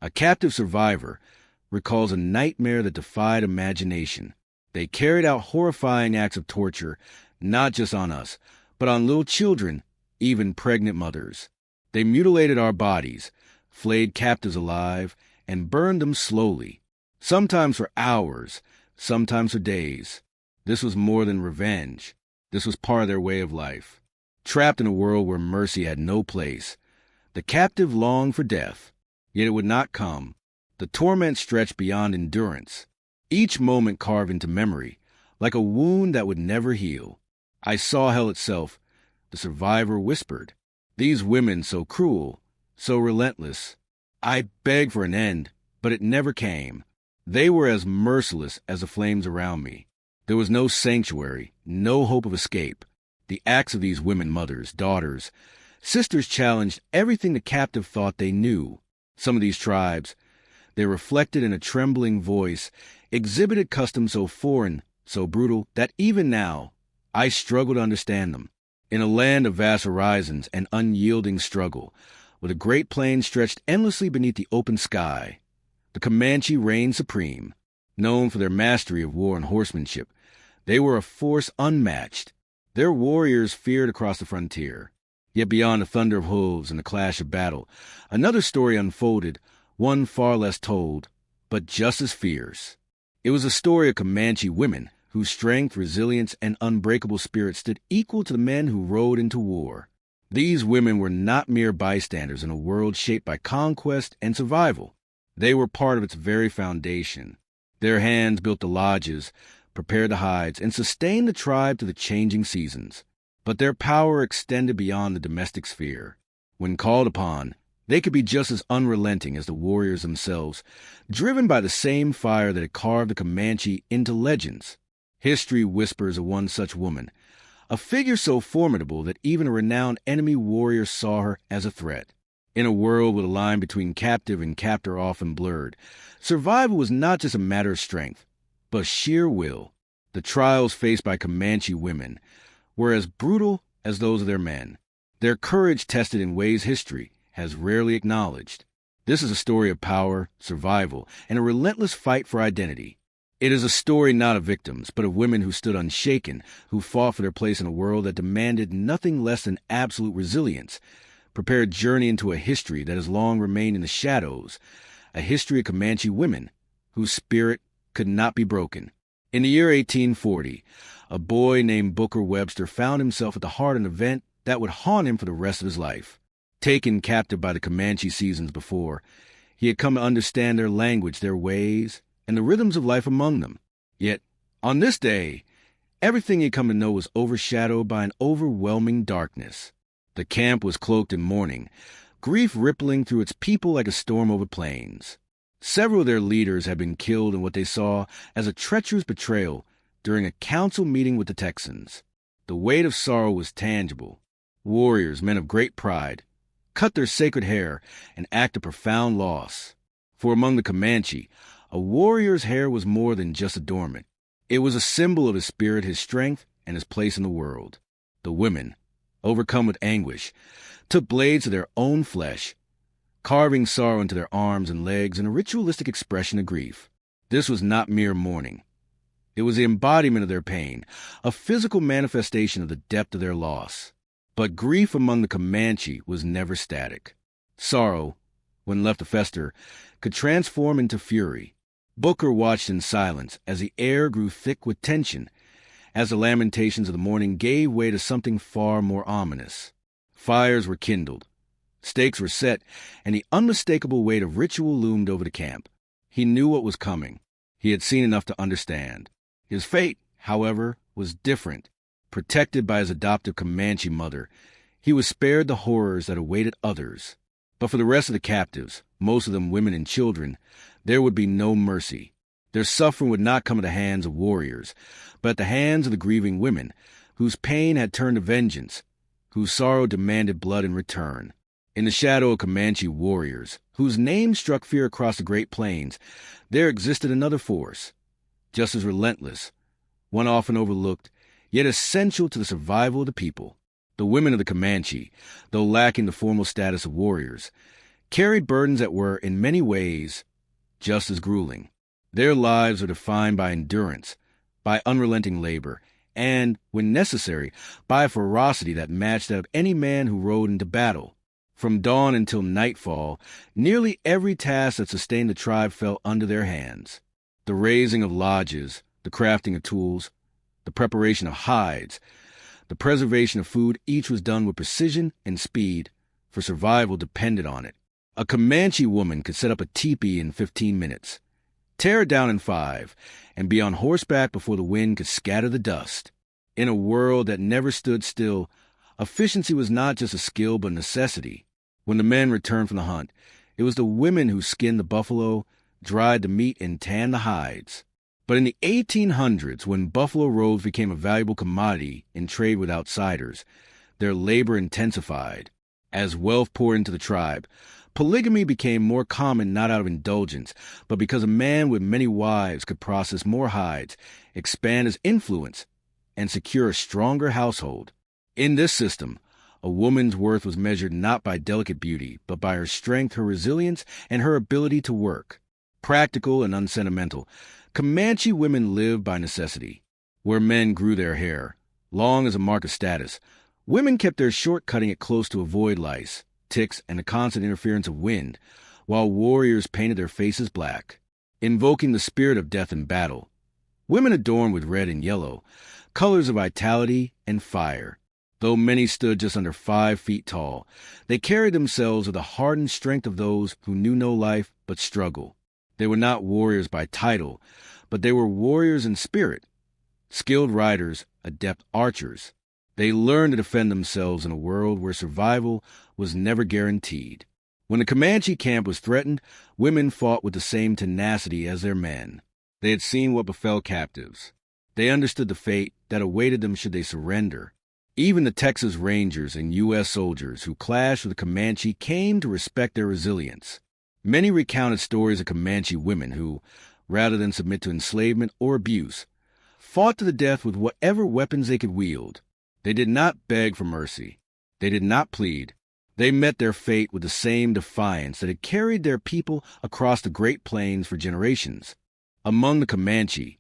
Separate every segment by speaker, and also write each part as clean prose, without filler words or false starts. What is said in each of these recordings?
Speaker 1: A captive survivor recalls a nightmare that defied imagination. They carried out horrifying acts of torture, not just on us, but on little children, even pregnant mothers. They mutilated our bodies, flayed captives alive, and burned them slowly, sometimes for hours, sometimes for days. This was more than revenge. This was part of their way of life. Trapped in a world where mercy had no place, the captive longed for death, yet it would not come. The torment stretched beyond endurance, each moment carved into memory, like a wound that would never heal. I saw hell itself, the survivor whispered. These women so cruel, so relentless. I begged for an end, but it never came. They were as merciless as the flames around me. There was no sanctuary, no hope of escape. The acts of these women, mothers, daughters, sisters, challenged everything the captive thought they knew. Some of these tribes, they reflected in a trembling voice, exhibited customs so foreign, so brutal, that even now, I struggle to understand them. In a land of vast horizons and unyielding struggle, with a great plain stretched endlessly beneath the open sky, the Comanche reigned supreme. Known for their mastery of war and horsemanship, they were a force unmatched. Their warriors feared across the frontier. Yet beyond the thunder of hooves and the clash of battle, another story unfolded, one far less told, but just as fierce. It was a story of Comanche women whose strength, resilience, and unbreakable spirit stood equal to the men who rode into war. These women were not mere bystanders in a world shaped by conquest and survival. They were part of its very foundation. Their hands built the lodges, prepared the hides, and sustained the tribe through the changing seasons. But their power extended beyond the domestic sphere. When called upon, they could be just as unrelenting as the warriors themselves, driven by the same fire that had carved the Comanche into legends. History whispers of one such woman, a figure so formidable that even a renowned enemy warrior saw her as a threat. In a world with a line between captive and captor often blurred, survival was not just a matter of strength, but sheer will. The trials faced by Comanche women were as brutal as those of their men, their courage tested in ways history has rarely acknowledged. This is a story of power, survival, and a relentless fight for identity. It is a story not of victims, but of women who stood unshaken, who fought for their place in a world that demanded nothing less than absolute resilience, prepared journey into a history that has long remained in the shadows, a history of Comanche women whose spirit could not be broken. In the year 1840, a boy named Booker Webster found himself at the heart of an event that would haunt him for the rest of his life. Taken captive by the Comanche seasons before, he had come to understand their language, their ways, and the rhythms of life among them. Yet, on this day, everything he had come to know was overshadowed by an overwhelming darkness. The camp was cloaked in mourning, grief rippling through its people like a storm over plains. Several of their leaders had been killed in what they saw as a treacherous betrayal during a council meeting with the Texans. The weight of sorrow was tangible. Warriors, men of great pride, cut their sacred hair, an act of profound loss. For among the Comanche, a warrior's hair was more than just adornment. It was a symbol of his spirit, his strength, and his place in the world. The women, overcome with anguish, took blades of their own flesh, carving sorrow into their arms and legs in a ritualistic expression of grief. This was not mere mourning. It was the embodiment of their pain, a physical manifestation of the depth of their loss. But grief among the Comanche was never static. Sorrow, when left to fester, could transform into fury. Booker watched in silence as the air grew thick with tension, as the lamentations of the morning gave way to something far more ominous. Fires were kindled, stakes were set, and the unmistakable weight of ritual loomed over the camp. He knew what was coming. He had seen enough to understand. His fate, however, was different. Protected by his adoptive Comanche mother, he was spared the horrors that awaited others. But for the rest of the captives, most of them women and children, there would be no mercy. Their suffering would not come at the hands of warriors, but at the hands of the grieving women, whose pain had turned to vengeance, whose sorrow demanded blood in return. In the shadow of Comanche warriors, whose names struck fear across the Great Plains, there existed another force, just as relentless, one often overlooked, yet essential to the survival of the people. The women of the Comanche, though lacking the formal status of warriors, carried burdens that were, in many ways, just as grueling. Their lives were defined by endurance, by unrelenting labor, and, when necessary, by a ferocity that matched that of any man who rode into battle. From dawn until nightfall, nearly every task that sustained the tribe fell under their hands. The raising of lodges, the crafting of tools, the preparation of hides, the preservation of food, each was done with precision and speed, for survival depended on it. A Comanche woman could set up a teepee in 15 minutes, tear it down in 5, and be on horseback before the wind could scatter the dust. In a world that never stood still, efficiency was not just a skill but a necessity. When the men returned from the hunt, it was the women who skinned the buffalo, dried the meat, and tanned the hides. But in the 1800s, when buffalo robes became a valuable commodity in trade with outsiders, their labor intensified. As wealth poured into the tribe, polygamy became more common not out of indulgence, but because a man with many wives could process more hides, expand his influence, and secure a stronger household. In this system, a woman's worth was measured not by delicate beauty, but by her strength, her resilience, and her ability to work. Practical and unsentimental, Comanche women lived by necessity. Where men grew their hair, long as a mark of status, women kept their short, cutting it close to avoid lice, ticks, and the constant interference of wind, while warriors painted their faces black, invoking the spirit of death in battle. Women adorned with red and yellow, colors of vitality and fire. Though many stood just under 5 feet tall, they carried themselves with the hardened strength of those who knew no life but struggle. They were not warriors by title, but they were warriors in spirit, skilled riders, adept archers. They learned to defend themselves in a world where survival was never guaranteed. When the Comanche camp was threatened, women fought with the same tenacity as their men. They had seen what befell captives. They understood the fate that awaited them should they surrender. Even the Texas Rangers and U.S. soldiers who clashed with the Comanche came to respect their resilience. Many recounted stories of Comanche women who, rather than submit to enslavement or abuse, fought to the death with whatever weapons they could wield. They did not beg for mercy. They did not plead. They met their fate with the same defiance that had carried their people across the Great Plains for generations. Among the Comanche,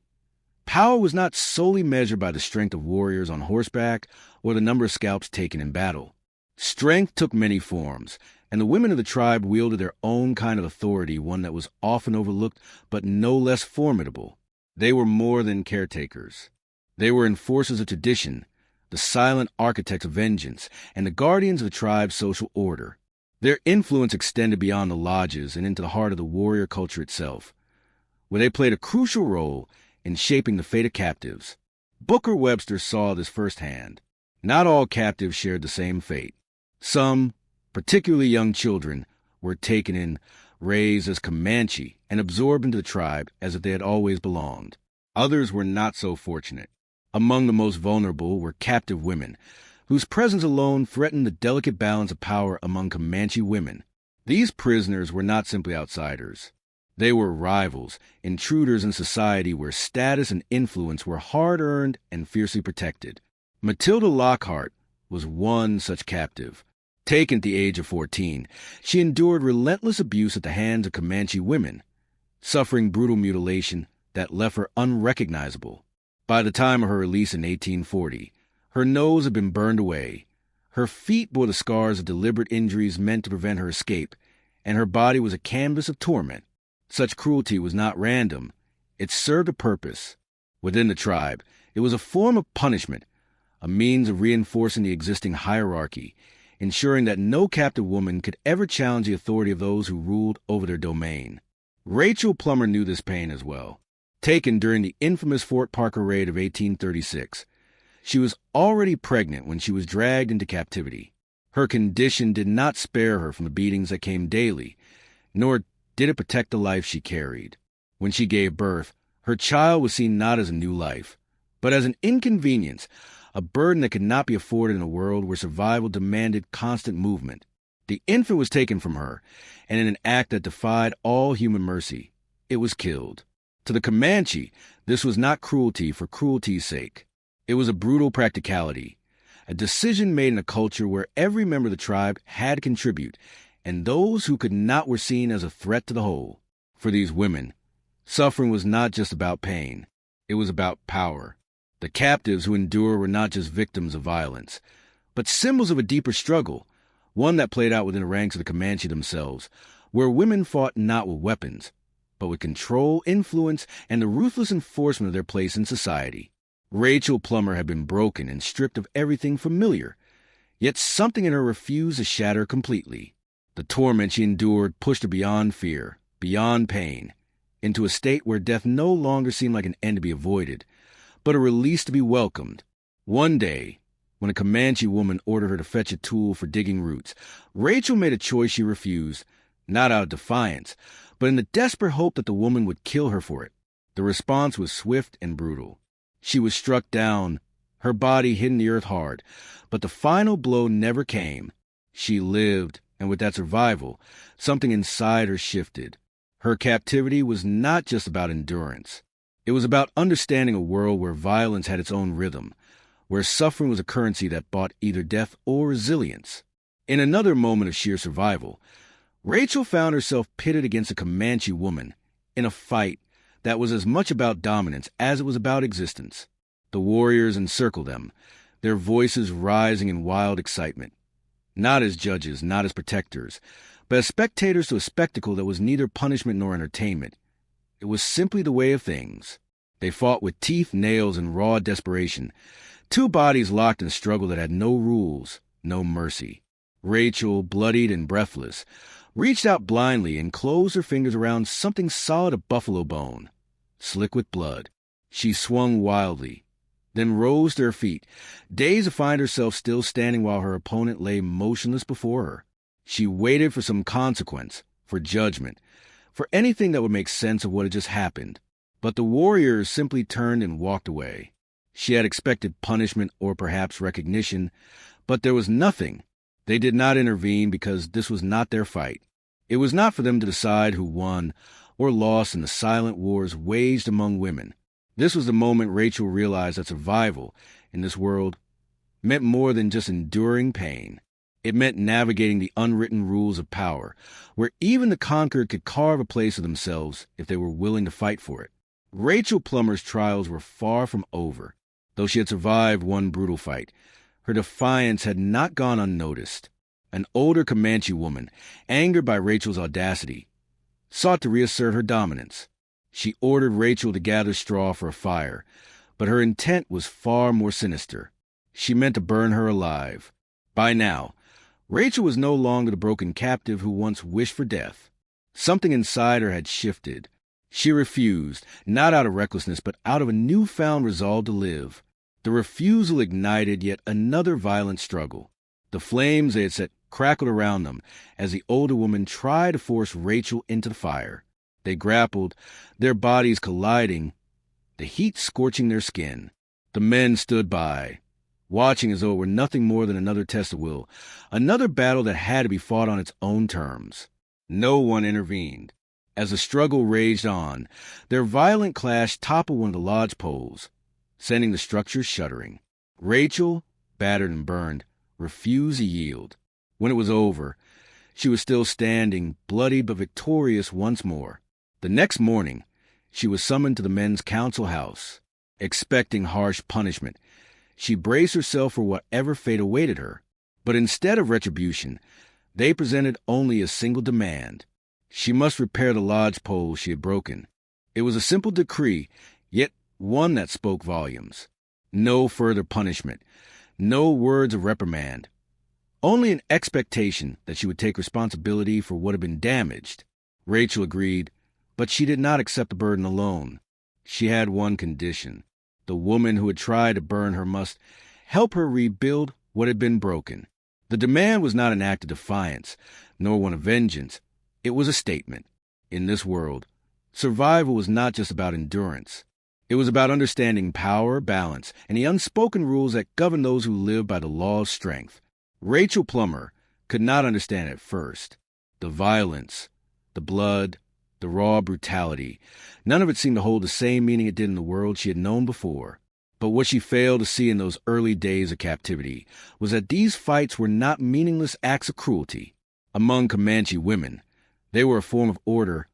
Speaker 1: power was not solely measured by the strength of warriors on horseback or the number of scalps taken in battle. Strength took many forms, and the women of the tribe wielded their own kind of authority, one that was often overlooked but no less formidable. They were more than caretakers. They were enforcers of tradition, the silent architects of vengeance, and the guardians of the tribe's social order. Their influence extended beyond the lodges and into the heart of the warrior culture itself, where they played a crucial role in shaping the fate of captives. Booker Webster saw this firsthand. Not all captives shared the same fate. Some, particularly young children, were taken in, raised as Comanche, and absorbed into the tribe as if they had always belonged. Others were not so fortunate. Among the most vulnerable were captive women, whose presence alone threatened the delicate balance of power among Comanche women. These prisoners were not simply outsiders. They were rivals, intruders in society where status and influence were hard-earned and fiercely protected. Matilda Lockhart was one such captive. Taken at the age of 14, she endured relentless abuse at the hands of Comanche women, suffering brutal mutilation that left her unrecognizable. By the time of her release in 1840, her nose had been burned away, her feet bore the scars of deliberate injuries meant to prevent her escape, and her body was a canvas of torment. Such cruelty was not random. It served a purpose. Within the tribe, it was a form of punishment, a means of reinforcing the existing hierarchy, ensuring that no captive woman could ever challenge the authority of those who ruled over their domain. Rachel Plummer knew this pain as well. Taken during the infamous Fort Parker raid of 1836, she was already pregnant when she was dragged into captivity. Her condition did not spare her from the beatings that came daily, nor did it protect the life she carried. When she gave birth, her child was seen not as a new life, but as an inconvenience, a burden that could not be afforded in a world where survival demanded constant movement. The infant was taken from her, and in an act that defied all human mercy, it was killed. To the Comanche, this was not cruelty for cruelty's sake. It was a brutal practicality, a decision made in a culture where every member of the tribe had to contribute, and those who could not were seen as a threat to the whole. For these women, suffering was not just about pain. It was about power. The captives who endure were not just victims of violence, but symbols of a deeper struggle, one that played out within the ranks of the Comanche themselves, where women fought not with weapons, but with control, influence, and the ruthless enforcement of their place in society. Rachel Plummer had been broken and stripped of everything familiar, yet something in her refused to shatter completely. The torment she endured pushed her beyond fear, beyond pain, into a state where death no longer seemed like an end to be avoided, but a release to be welcomed. One day, when a Comanche woman ordered her to fetch a tool for digging roots, Rachel made a choice she refused, not out of defiance, but in the desperate hope that the woman would kill her for it. The response was swift and brutal. She was struck down, her body hitting the earth hard, but the final blow never came. She lived, and with that survival, something inside her shifted. Her captivity was not just about endurance. It was about understanding a world where violence had its own rhythm, where suffering was a currency that bought either death or resilience. In another moment of sheer survival, Rachel found herself pitted against a Comanche woman in a fight that was as much about dominance as it was about existence. The warriors encircled them, their voices rising in wild excitement. Not as judges, not as protectors, but as spectators to a spectacle that was neither punishment nor entertainment. It was simply the way of things. They fought with teeth, nails, and raw desperation, two bodies locked in a struggle that had no rules, no mercy. Rachel, bloodied and breathless, reached out blindly and closed her fingers around something solid of buffalo bone, slick with blood. She swung wildly, then rose to her feet, dazed to find herself still standing while her opponent lay motionless before her. She waited for some consequence, for judgment, for anything that would make sense of what had just happened. But the warriors simply turned and walked away. She had expected punishment or perhaps recognition, but there was nothing. They did not intervene because this was not their fight. It was not for them to decide who won or lost in the silent wars waged among women. This was the moment Rachel realized that survival in this world meant more than just enduring pain. It meant navigating the unwritten rules of power, where even the conquered could carve a place for themselves if they were willing to fight for it. Rachel Plummer's trials were far from over. Though she had survived one brutal fight, her defiance had not gone unnoticed. An older Comanche woman, angered by Rachel's audacity, sought to reassert her dominance. She ordered Rachel to gather straw for a fire, but her intent was far more sinister. She meant to burn her alive. By now, Rachel was no longer the broken captive who once wished for death. Something inside her had shifted. She refused, not out of recklessness, but out of a newfound resolve to live. The refusal ignited yet another violent struggle. The flames they had set crackled around them as the older woman tried to force Rachel into the fire. They grappled, their bodies colliding, the heat scorching their skin. The men stood by, watching as though it were nothing more than another test of will, another battle that had to be fought on its own terms. No one intervened. As the struggle raged on, their violent clash toppled one of the lodge poles, sending the structure shuddering. Rachel, battered and burned, refused to yield. When it was over, she was still standing, bloody but victorious once more. The next morning, she was summoned to the men's council house. Expecting harsh punishment, she braced herself for whatever fate awaited her. But instead of retribution, they presented only a single demand. She must repair the lodge pole she had broken. It was a simple decree, yet one that spoke volumes. No further punishment, no words of reprimand, only an expectation that she would take responsibility for what had been damaged. Rachel agreed, but she did not accept the burden alone. She had one condition. The woman who had tried to burn her must help her rebuild what had been broken. The demand was not an act of defiance, nor one of vengeance. It was a statement. In this world, survival was not just about endurance. It was about understanding power, balance, and the unspoken rules that govern those who live by the law of strength. Rachel Plummer could not understand at first. The violence, the blood, the raw brutality, none of it seemed to hold the same meaning it did in the world she had known before. But what she failed to see in those early days of captivity was that these fights were not meaningless acts of cruelty. Among Comanche women, they were a form of order,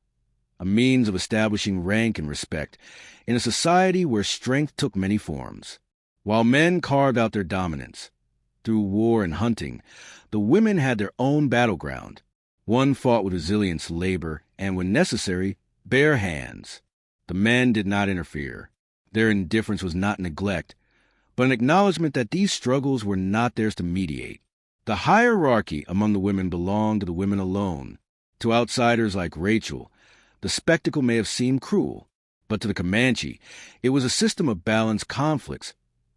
Speaker 1: a means of establishing rank and respect in a society where strength took many forms. While men carved out their dominance through war and hunting, the women had their own battleground. One fought with resilience, labor, and when necessary, bare hands. The men did not interfere. Their indifference was not neglect, but an acknowledgement that these struggles were not theirs to mediate. The hierarchy among the women belonged to the women alone. To outsiders like Rachel, the spectacle may have seemed cruel, but to the Comanche, it was a system of balanced conflicts,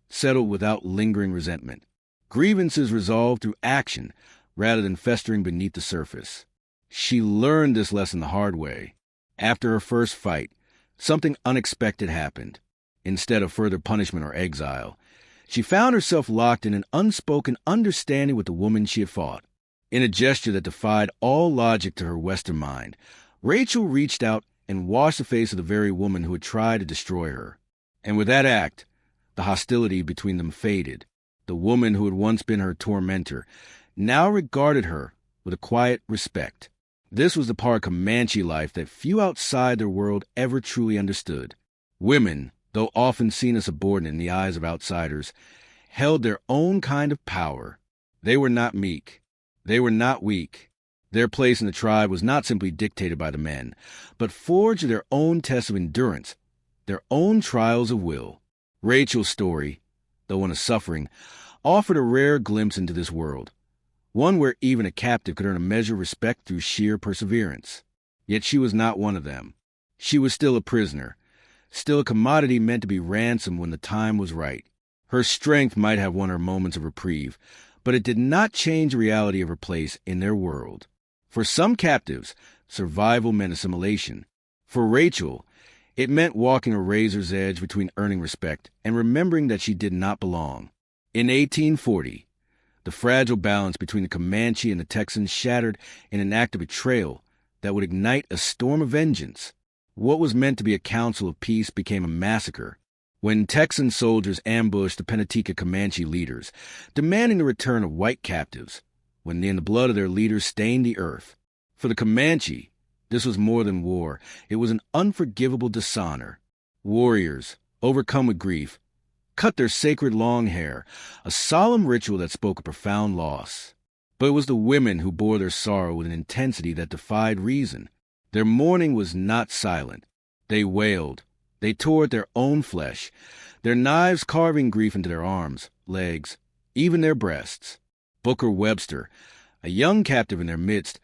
Speaker 1: settled without lingering resentment. Grievances resolved through action rather than festering beneath the surface. She learned this lesson the hard way. After her first fight, something unexpected happened. Instead of further punishment or exile, she found herself locked in an unspoken understanding with the woman she had fought. In a gesture that defied all logic to her Western mind, Rachel reached out and washed the face of the very woman who had tried to destroy her. And with that act, the hostility between them faded. The woman who had once been her tormentor now regarded her with a quiet respect. This was the part of Comanche life that few outside their world ever truly understood. Women, though often seen as subordinate in the eyes of outsiders, held their own kind of power. They were not meek. They were not weak. Their place in the tribe was not simply dictated by the men, but forged their own tests of endurance, their own trials of will. Rachel's story, though one of suffering, offered a rare glimpse into this world, one where even a captive could earn a measure of respect through sheer perseverance. Yet she was not one of them. She was still a prisoner, still a commodity meant to be ransomed when the time was right. Her strength might have won her moments of reprieve, but it did not change the reality of her place in their world. For some captives, survival meant assimilation. For Rachel, it meant walking a razor's edge between earning respect and remembering that she did not belong. In 1840, the fragile balance between the Comanche and the Texans shattered in an act of betrayal that would ignite a storm of vengeance. What was meant to be a council of peace became a massacre. When Texan soldiers ambushed the Pennatica Comanche leaders, demanding the return of white captives, when the blood of their leaders stained the earth. For the Comanche, this was more than war. It was an unforgivable dishonor. Warriors, overcome with grief, cut their sacred long hair, a solemn ritual that spoke of profound loss. But it was the women who bore their sorrow with an intensity that defied reason. Their mourning was not silent. They wailed. They tore at their own flesh, their knives carving grief into their arms, legs, even their breasts. Booker Webster, a young captive in their midst,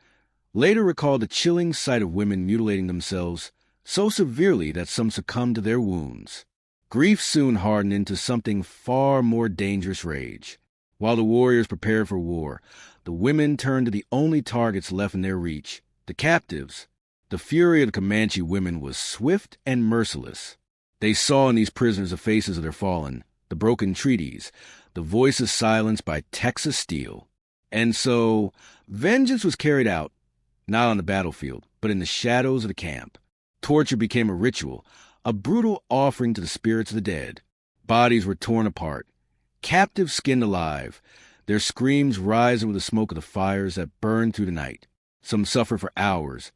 Speaker 1: later recalled the chilling sight of women mutilating themselves so severely that some succumbed to their wounds. Grief soon hardened into something far more dangerous rage. While the warriors prepared for war, the women turned to the only targets left in their reach, the captives. The fury of the Comanche women was swift and merciless. They saw in these prisoners the faces of their fallen, the broken treaties, the voices silenced by Texas steel. And so, vengeance was carried out, not on the battlefield, but in the shadows of the camp. Torture became a ritual, a brutal offering to the spirits of the dead. Bodies were torn apart, captives skinned alive, their screams rising with the smoke of the fires that burned through the night. Some suffered for hours,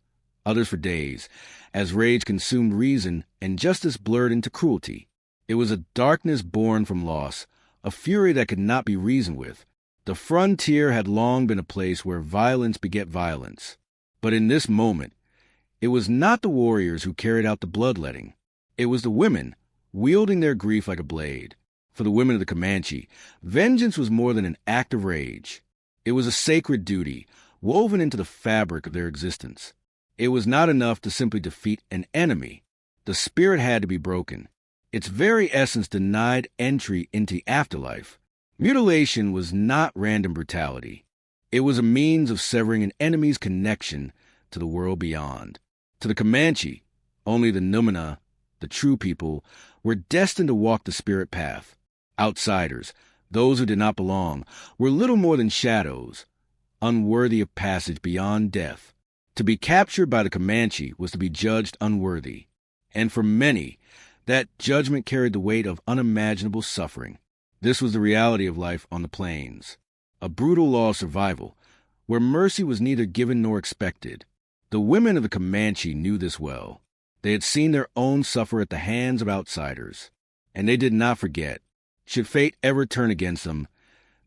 Speaker 1: others for days, as rage consumed reason and justice blurred into cruelty. It was a darkness born from loss, a fury that could not be reasoned with. The frontier had long been a place where violence beget violence. But in this moment, it was not the warriors who carried out the bloodletting. It was the women, wielding their grief like a blade. For the women of the Comanche, vengeance was more than an act of rage. It was a sacred duty, woven into the fabric of their existence. It was not enough to simply defeat an enemy. The spirit had to be broken. Its very essence denied entry into the afterlife. Mutilation was not random brutality. It was a means of severing an enemy's connection to the world beyond. To the Comanche, only the Numina, the true people, were destined to walk the spirit path. Outsiders, those who did not belong, were little more than shadows, unworthy of passage beyond death. To be captured by the Comanche was to be judged unworthy. And for many, that judgment carried the weight of unimaginable suffering. This was the reality of life on the plains. A brutal law of survival, where mercy was neither given nor expected. The women of the Comanche knew this well. They had seen their own suffer at the hands of outsiders, and they did not forget. Should fate ever turn against them,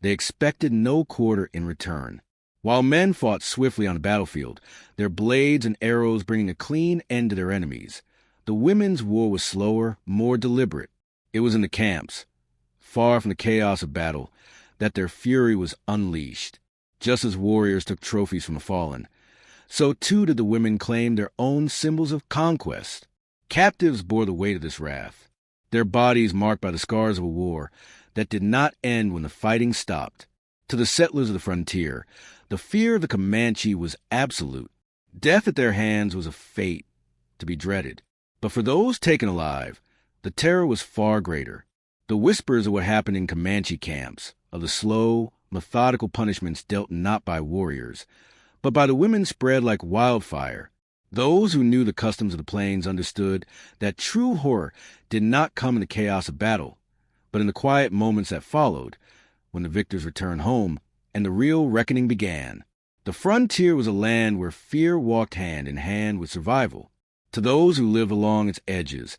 Speaker 1: they expected no quarter in return. While men fought swiftly on the battlefield, their blades and arrows bringing a clean end to their enemies, the women's war was slower, more deliberate. It was in the camps, far from the chaos of battle, that their fury was unleashed. Just as warriors took trophies from the fallen, so too did the women claim their own symbols of conquest. Captives bore the weight of this wrath, their bodies marked by the scars of a war that did not end when the fighting stopped. To the settlers of the frontier, the fear of the Comanche was absolute. Death at their hands was a fate to be dreaded. But for those taken alive, the terror was far greater. The whispers of what happened in Comanche camps, of the slow, methodical punishments dealt not by warriors, but by the women, spread like wildfire. Those who knew the customs of the plains understood that true horror did not come in the chaos of battle, but in the quiet moments that followed, when the victors returned home and the real reckoning began. The frontier was a land where fear walked hand in hand with survival. To those who lived along its edges,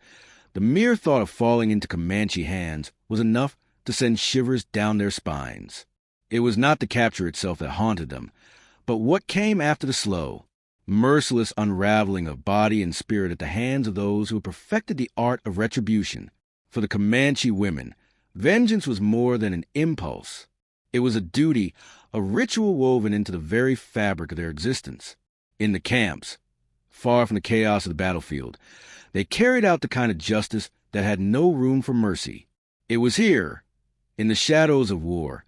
Speaker 1: the mere thought of falling into Comanche hands was enough to send shivers down their spines. It was not the capture itself that haunted them, but what came after the slow, merciless unraveling of body and spirit at the hands of those who had perfected the art of retribution. For the Comanche women, vengeance was more than an impulse. It was a duty, a ritual woven into the very fabric of their existence. In the camps, far from the chaos of the battlefield, they carried out the kind of justice that had no room for mercy. It was here, in the shadows of war,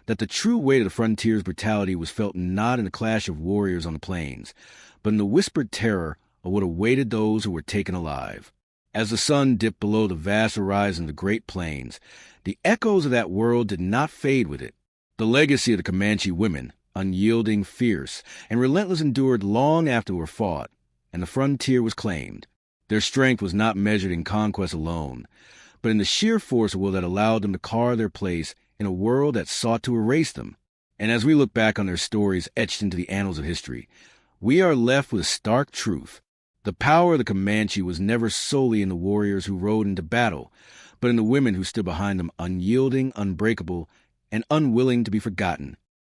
Speaker 1: that the true weight of the frontier's brutality was felt not in the clash of warriors on the plains, but in the whispered terror of what awaited those who were taken alive. As the sun dipped below the vast horizon of the Great Plains, the echoes of that world did not fade with it. The legacy of the Comanche women, unyielding, fierce, and relentless, endured long after they were fought, and the frontier was claimed. Their strength was not measured in conquest alone, but in the sheer force of will that allowed them to carve their place in a world that sought to erase them. And as we look back on their stories etched into the annals of history, we are left with a stark truth. The power of the Comanche was never solely in the warriors who rode into battle, but in the women who stood behind them, unyielding, unbreakable, and unwilling to be forgotten.